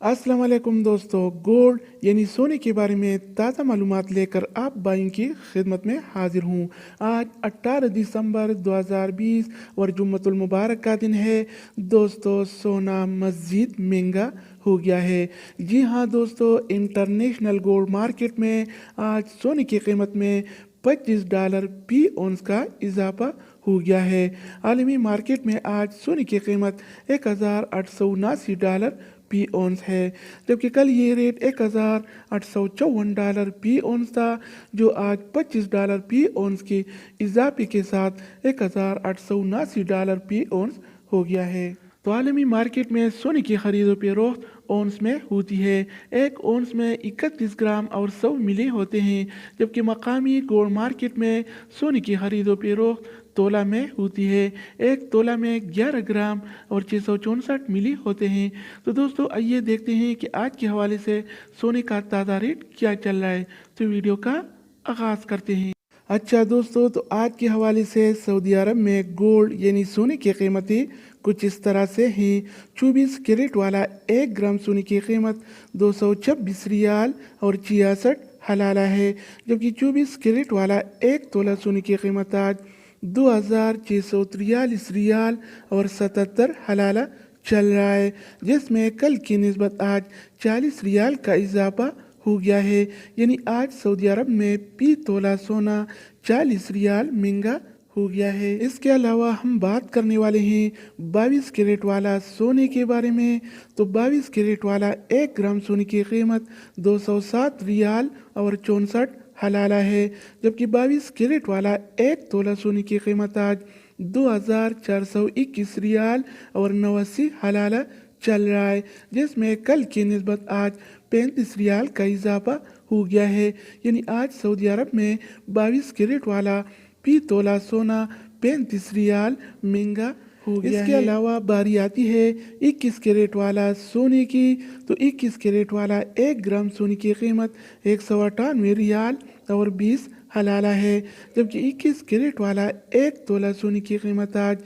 अस्सलाम वालेकुम दोस्तों, गोल्ड यानी सोने के बारे में ताज़ा मालूमात लेकर आप भाइयों की खिदमत में हाजिर हूँ। आज 18 दिसंबर 2020 और जुम्मतुल मुबारक का दिन है। दोस्तों, सोना मज़ीद महंगा हो गया है। जी हाँ दोस्तों, इंटरनेशनल गोल्ड मार्केट में आज सोने की कीमत में $25 फी औंस का इजाफा हो गया है। आलमी मार्केट में आज सोने की कीमत $1879 फी औंस है, जबकि कल ये रेट $1854 फी औंस था, जो आज $25 फी औंस के इजाफे के साथ $1879 फी औंस हो गया है। तो आलमी मार्केट में सोने की खरीदो फरोख्त औंस में होती है। एक औंस में 31 ग्राम और 100 मिली होते हैं, जबकि मकामी गोल्ड मार्केट में सोने की खरीदो फरोख्त तोला में होती है। एक तोला में 11 ग्राम और 664 मिली होते हैं। तो दोस्तों, आइए देखते हैं कि आज के हवाले से सोने का ताज़ा रेट क्या चल रहा है। तो वीडियो का आगाज़ करते हैं। अच्छा दोस्तों, तो आज के हवाले से सऊदी अरब में गोल्ड यानी सोने की कीमतें कुछ इस तरह से हैं। 24 कैरेट वाला 1 ग्राम सोने की कीमत 226 रियाल और 66 हलाला है, जबकि 24 कैरेट वाला 1 तोला सोने की कीमत आज 2643 रियाल और 77 हलाला चल रहा है, जिसमें कल की निस्बत आज 40 रियाल का इजाफा हो गया है। यानी आज सऊदी अरब में फी तोला सोना 40 रियाल महंगा हो गया है। इसके अलावा हम बात करने वाले हैं 22 कैरेट वाला सोने के बारे में। तो 22 कैरेट वाला 1 ग्राम सोने की कीमत 207 रियाल और 64 हलाला है, जबकि 22 कैरेट वाला 1 तोला सोने की कीमत आज 2421 रियाल और 89 हलाला चल रहा है, जिसमें कल की निस्बत आज 35 रियाल का इजाफा हो गया है। यानी आज सऊदी अरब में 22 कैरेट वाला फी तोला सोना 35 रियाल महंगा हो गया। इसके अलावा बारी आती है 21 कैरेट वाला सोने की। तो 21 कैरेट वाला 1 ग्राम सोने की कीमत 198 रियाल और 20 हलाला है, जबकि 21 कैरेट वाला 1 तोला सोने की कीमत आज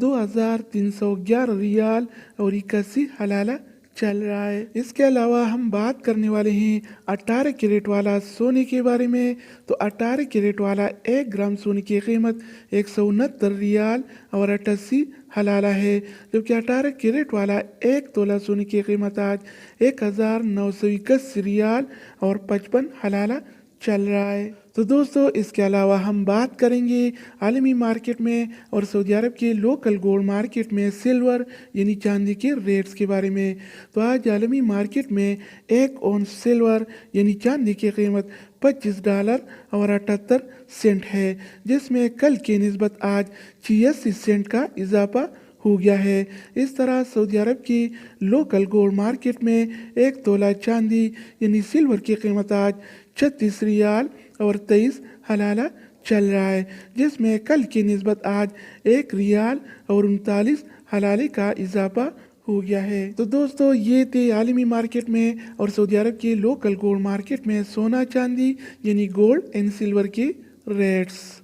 2311 रियाल और 81 हलाला चल रहा है। इसके अलावा हम बात करने वाले हैं 18 कैरेट वाला सोने के बारे में। तो 18 कैरेट वाला 1 ग्राम सोने की कीमत 169 रियाल और 88 हलाला है, जबकि 18 कैरेट वाला 1 तोला सोने की कीमत आज 1921 रियाल और 55 हलाला चल रहा है। तो दोस्तों, इसके अलावा हम बात करेंगे आलमी मार्केट में और सऊदी अरब के लोकल गोल्ड मार्केट में सिल्वर यानी चांदी के रेट्स के बारे में। तो आज आलमी मार्केट में 1 औंस सिल्वर यानी चांदी की कीमत $25 और 78 सेंट है, जिसमें कल की निस्बत आज 86 सेंट का इजाफा हो गया है। इस तरह सऊदी अरब की लोकल गोल्ड मार्केट में 1 तोला चांदी यानी सिल्वर की कीमत आज 36 रियाल और 23 हलाला चल रहा है, जिसमें कल की निस्बत आज 1 रियाल और 39 हलाले का इजाफा हो गया है। तो दोस्तों, ये थे आलमी मार्केट में और सऊदी अरब के लोकल गोल्ड मार्केट में सोना चांदी यानी गोल्ड एंड सिल्वर के रेट्स।